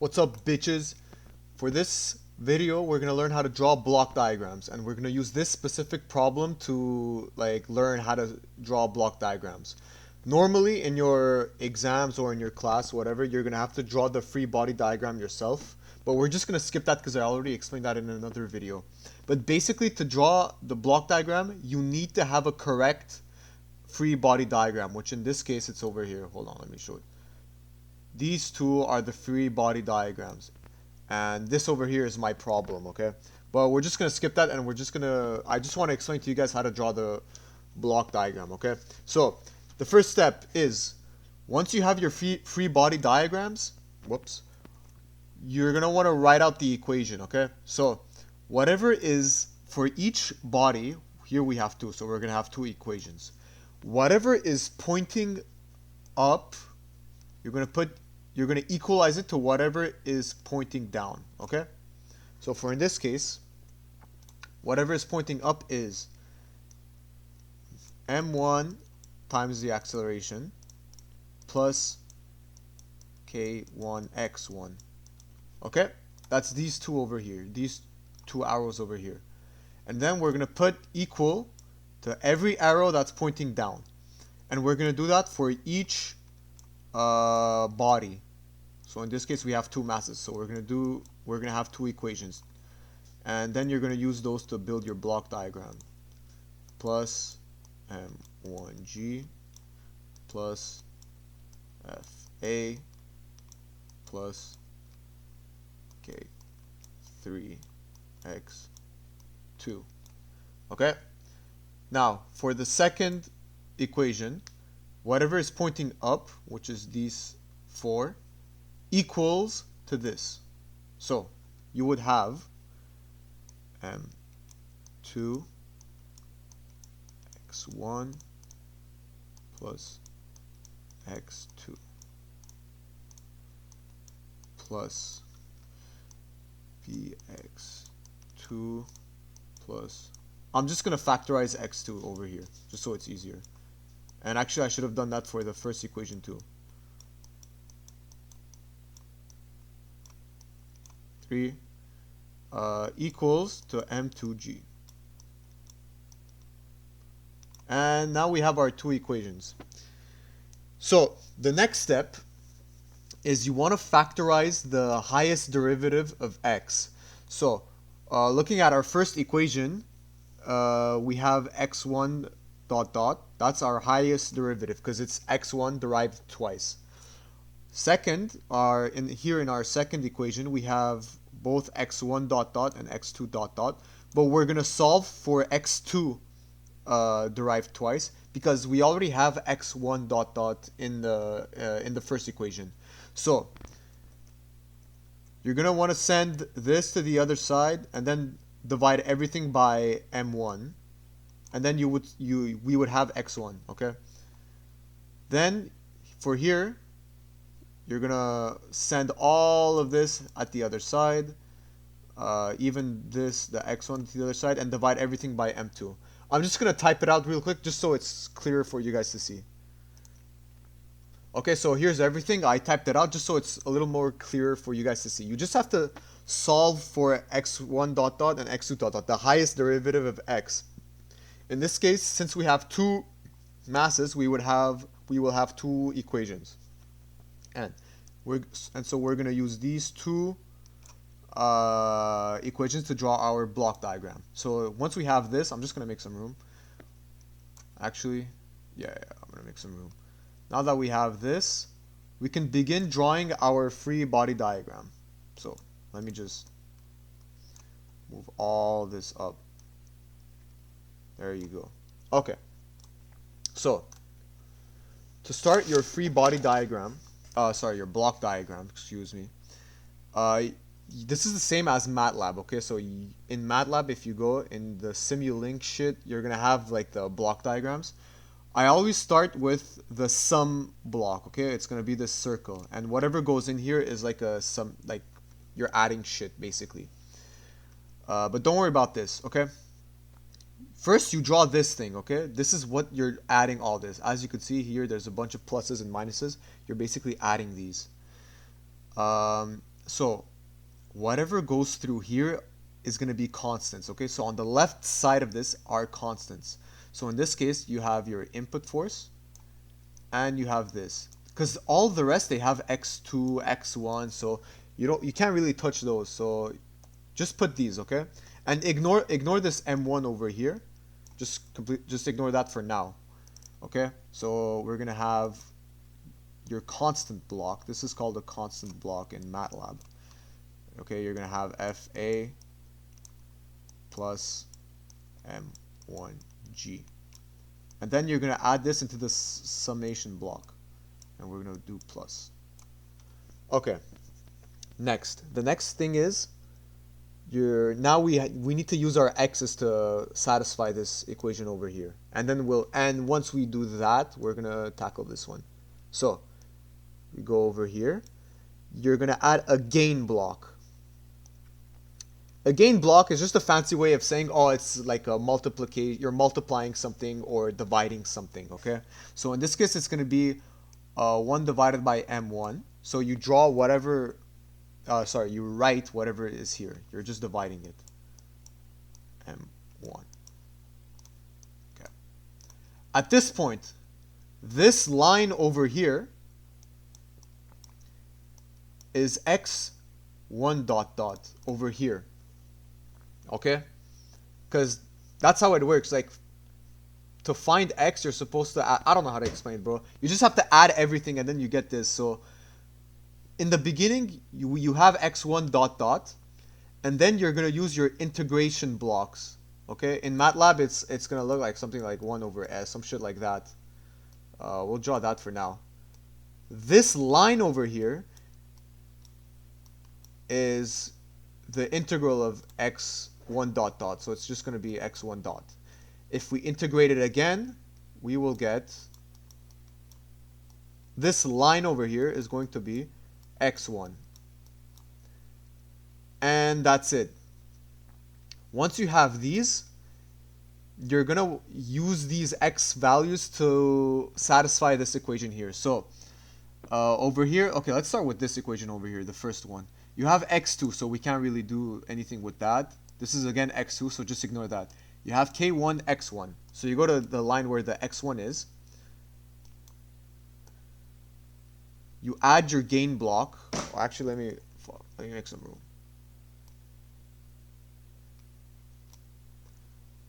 What's up, bitches? For this video, we're gonna learn how to draw block diagrams, and we're gonna use this specific problem to learn how to draw block diagrams. Normally, in your exams or in your class, whatever, you're gonna have to draw the free body diagram yourself. But we're just gonna skip that because I already explained that in another video. But basically, to draw the block diagram, you need to have a correct free body diagram, which in this case, it's over here. Hold on, let me show it. These two are the free body diagrams, and this over here is my problem, okay? But we're just gonna skip that, and I just want to explain to you guys how to draw the block diagram, okay? So the first step is, once you have your free body diagrams, you're gonna want to write out the equation, okay? So whatever is for each body, here we have two, so we're gonna have two equations. Whatever is pointing up, you're gonna equalize it to whatever is pointing down, okay? So for in this case, whatever is pointing up is m1 times the acceleration plus k1 x1, okay? That's these two over here, these two arrows over here. And then we're gonna put equal to every arrow that's pointing down, and we're gonna do that for each body. So in this case we have two masses, so we're gonna have two equations, and then you're gonna use those to build your block diagram. Plus m1g plus fa plus k3x2. Okay, now for the second equation, whatever is pointing up, which is these four, equals to this. So you would have m2 x1 plus x2 plus bx2 plus, I'm just going to factorize x2 over here just so it's easier. And actually I should have done that for the first equation too. 3 equals to m2g. And now we have our two equations. So the next step is you want to factorize the highest derivative of x. So looking at our first equation, we have x1 dot dot. That's our highest derivative because it's x1 derived twice. Second, here in our second equation, we have both x1 dot dot and x2 dot dot, but we're gonna solve for x2 derived twice because we already have x1 dot dot in the first equation. So you're gonna want to send this to the other side and then divide everything by m1, and then we would have x1, okay? Then for here, you're gonna send all of this at the other side, even this, the x1 to the other side, and divide everything by m2. I'm just gonna type it out real quick just so it's clear for you guys to see. Okay, so here's everything. I typed it out just so it's a little more clear for you guys to see. You just have to solve for x1 dot dot and x2 dot dot, the highest derivative of x. In this case, since we have two masses, we will have two equations. And so we're gonna use these two equations to draw our block diagram. So once we have this, I'm just gonna make some room. Actually, yeah, I'm gonna make some room. Now that we have this, we can begin drawing our free body diagram. So let me just move all this up. There you go. Okay. So to start your free body diagram, your block diagram, excuse me. This is the same as MATLAB, okay? So in MATLAB, if you go in the Simulink shit, you're gonna have like the block diagrams. I always start with the sum block, okay? It's gonna be this circle, and whatever goes in here is like a sum, like you're adding shit basically. But don't worry about this, okay? First, you draw this thing, okay? This is what you're adding all this. As you can see here, there's a bunch of pluses and minuses. You're basically adding these. So whatever goes through here is going to be constants, okay? So on the left side of this are constants. So in this case, you have your input force, and you have this. Because all the rest, they have x2, x1, so you can't really touch those. So just put these, okay? And ignore this m1 over here. Just ignore that for now, okay? So we're gonna have your constant block. This is called a constant block in MATLAB. Okay, you're gonna have fa plus m1g, and then you're gonna add this into the summation block, and we're gonna do plus. Okay. Next, the next thing is now we need to use our x's to satisfy this equation over here, and then once we do that, we're gonna tackle this one. So we go over here. You're gonna add a gain block. A gain block is just a fancy way of saying, oh, it's like a multiplication. You're multiplying something or dividing something. Okay. So in this case, it's gonna be 1 divided by m1. So you draw whatever. You write whatever is here. You're just dividing it. M1. Okay. At this point, this line over here is x1 dot dot over here. Okay? Because that's how it works. Like, to find x, you're supposed to add, I don't know how to explain it, bro. You just have to add everything and then you get this. So in the beginning, you have x1 dot dot, and then you're gonna use your integration blocks. Okay, in MATLAB, it's gonna look like something like 1 over s, some shit like that. We'll draw that for now. This line over here is the integral of x1 dot dot, so it's just gonna be x1 dot. If we integrate it again, we will get this line over here is going to be x1, and that's it. Once you have these, you're gonna use these x values to satisfy this equation here. So over here, okay, let's start with this equation over here, the first one. You have x2, so we can't really do anything with that. This is again x2, so just ignore that. You have k1, x1. So you go to the line where the x1 is. You add your gain block. Well, actually, let me make some room.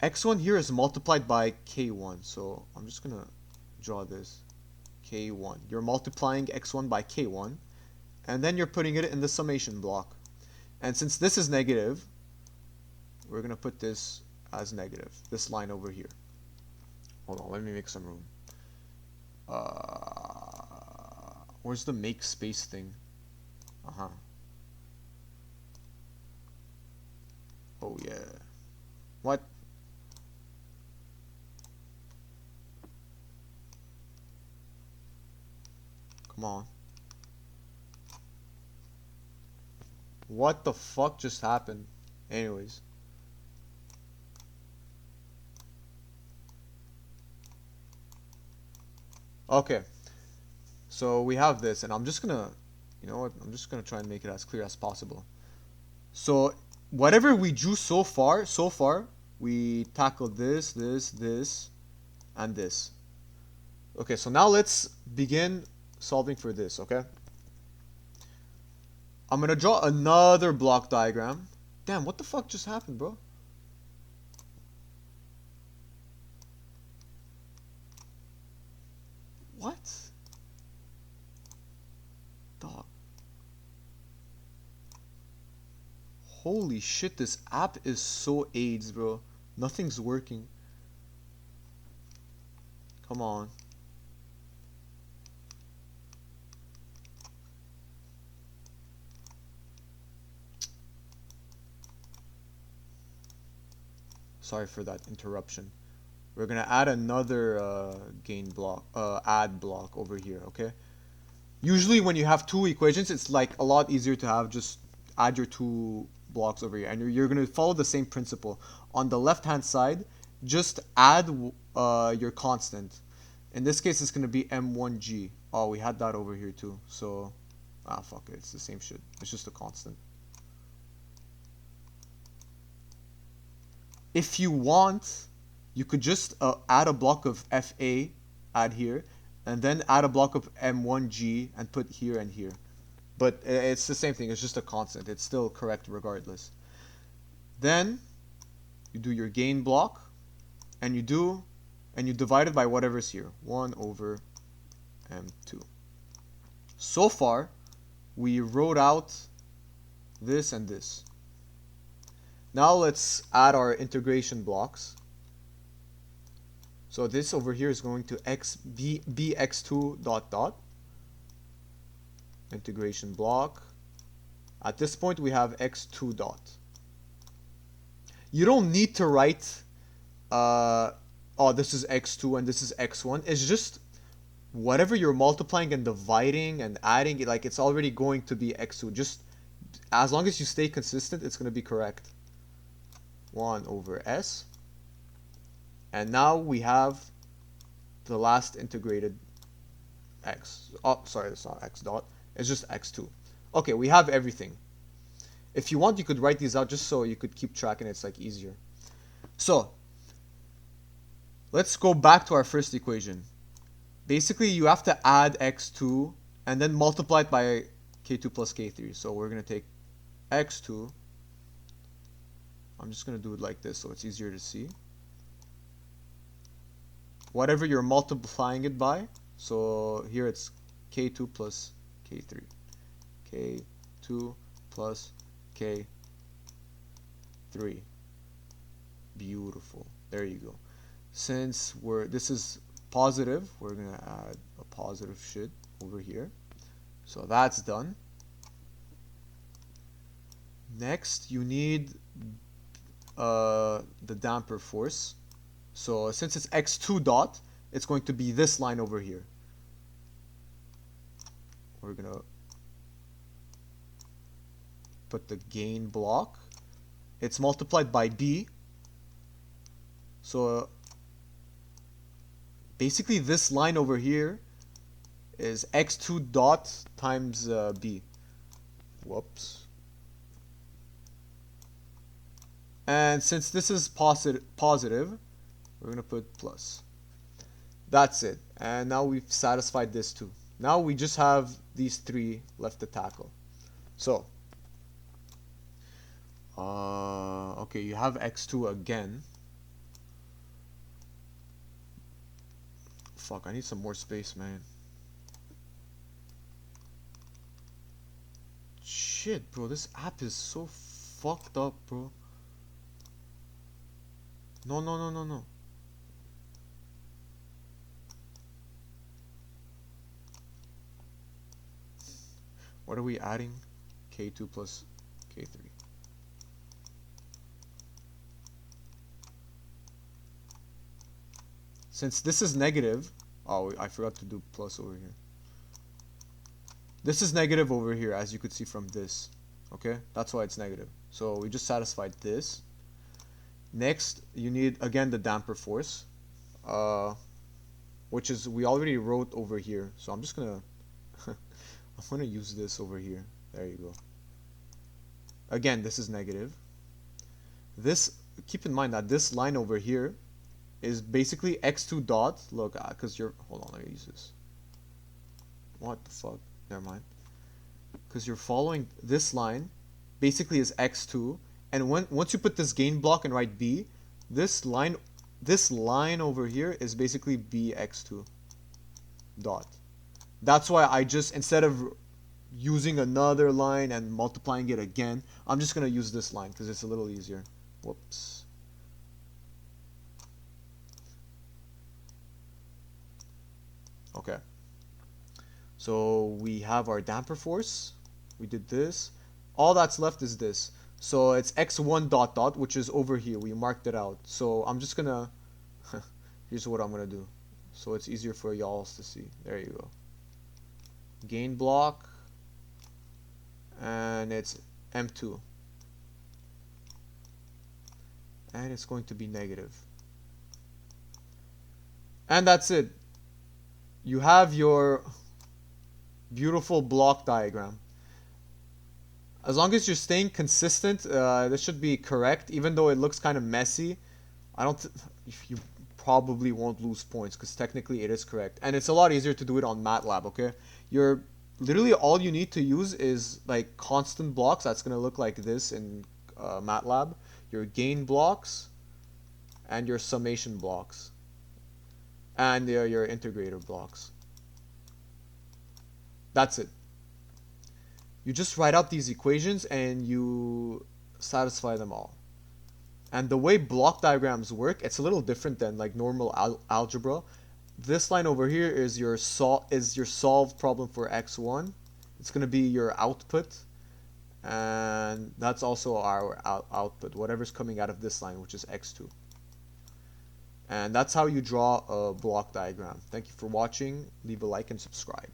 X1 here is multiplied by k1, so I'm just gonna draw this. K1. You're multiplying x1 by k1, and then you're putting it in the summation block. And since this is negative, we're gonna put this as negative. This line over here. Hold on, let me make some room. Where's the make space thing? Oh yeah. What? Come on. What the fuck just happened? Anyways. Okay. So we have this, and I'm just gonna, you know what? I'm just gonna try and make it as clear as possible. So whatever we drew so far, we tackled this, and this. Okay, so now let's begin solving for this, okay? I'm gonna draw another block diagram. Damn, what the fuck just happened, bro? What? Dog. Holy shit, this app is so AIDS, bro. Nothing's working. Come on. Sorry for that interruption. We're gonna add another gain block, add block over here, okay? Usually when you have two equations, it's like a lot easier to have just add your two blocks over here, and you're gonna follow the same principle. On the left hand side, just add your constant. In this case, it's gonna be m1g. Oh, we had that over here too, so Ah, fuck it, it's the same shit. It's just a constant. If you want, you could just add a block of FA, add here, and then add a block of M1G and put here and here. But it's the same thing, it's just a constant. It's still correct regardless. Then you do your gain block, and you divide it by whatever's here. 1 over M2. So far, we wrote out this and this. Now let's add our integration blocks. So this over here is going to be x2 dot dot. Integration block. At this point we have x2 dot. You don't need to write oh, this is x2 and this is x1. It's just whatever you're multiplying and dividing and adding, like it's already going to be x2. Just as long as you stay consistent, it's going to be correct. 1 over s. And now we have the last integrated x. Oh, sorry, it's not x dot. It's just x2. Okay, we have everything. If you want, you could write these out just so you could keep track and it's like easier. So, let's go back to our first equation. Basically, you have to add x2 and then multiply it by k2 plus k3. So we're going to take x2. I'm just going to do it like this so it's easier to see. Whatever you're multiplying it by. So here it's k2 plus k3. k2 plus k3. Beautiful. There you go. Since this is positive, we're going to add a positive shit over here. So that's done. Next, you need the damper force. So since it's x2 dot, it's going to be this line over here. We're going to put the gain block. It's multiplied by b. So basically this line over here is x2 dot times b. Whoops. And since this is positive, we're going to put plus. That's it. And now we've satisfied this too. Now we just have these three left to tackle. So, okay, you have x2 again. Fuck, I need some more space, man. Shit, bro, this app is so fucked up, bro. No, no, no, no, no. What are we adding? K2 plus K3. Since this is negative, oh, I forgot to do plus over here. This is negative over here, as you could see from this. Okay, that's why it's negative. So we just satisfied this. Next, you need again the damper force, which is we already wrote over here. So I'm just gonna I'm gonna use this over here. There you go. Again, this is negative. This, keep in mind that this line over here is basically x2 dot. Look, because you're, hold on, let me use this. What the fuck? Never mind. Because you're following this line, basically is x2, and once you put this gain block and write b, this line over here is basically bx2 dot. That's why I just, instead of using another line and multiplying it again, I'm just gonna use this line because it's a little easier. Whoops. Okay. So we have our damper force. We did this. All that's left is this. So it's x1 dot dot, which is over here. We marked it out. So I'm just gonna, here's what I'm gonna do. So it's easier for y'all to see. There you go. Gain block. And it's M2. And it's going to be negative. And that's it. You have your Beautiful block diagram. As long as you're staying consistent, this should be correct, even though it looks kind of messy. I don't you probably won't lose points because technically it is correct. And it's a lot easier to do it on MATLAB, okay? You're literally all you need to use is like constant blocks. That's going to look like this in MATLAB. Your gain blocks and your summation blocks and your integrator blocks. That's it. You just write out these equations and you satisfy them all. And the way block diagrams work, it's a little different than like normal algebra. This line over here is your solved problem for x1. It's going to be your output, and that's also our output, whatever's coming out of this line, which is x2. And that's how you draw a block diagram. Thank you for watching. Leave a like and subscribe.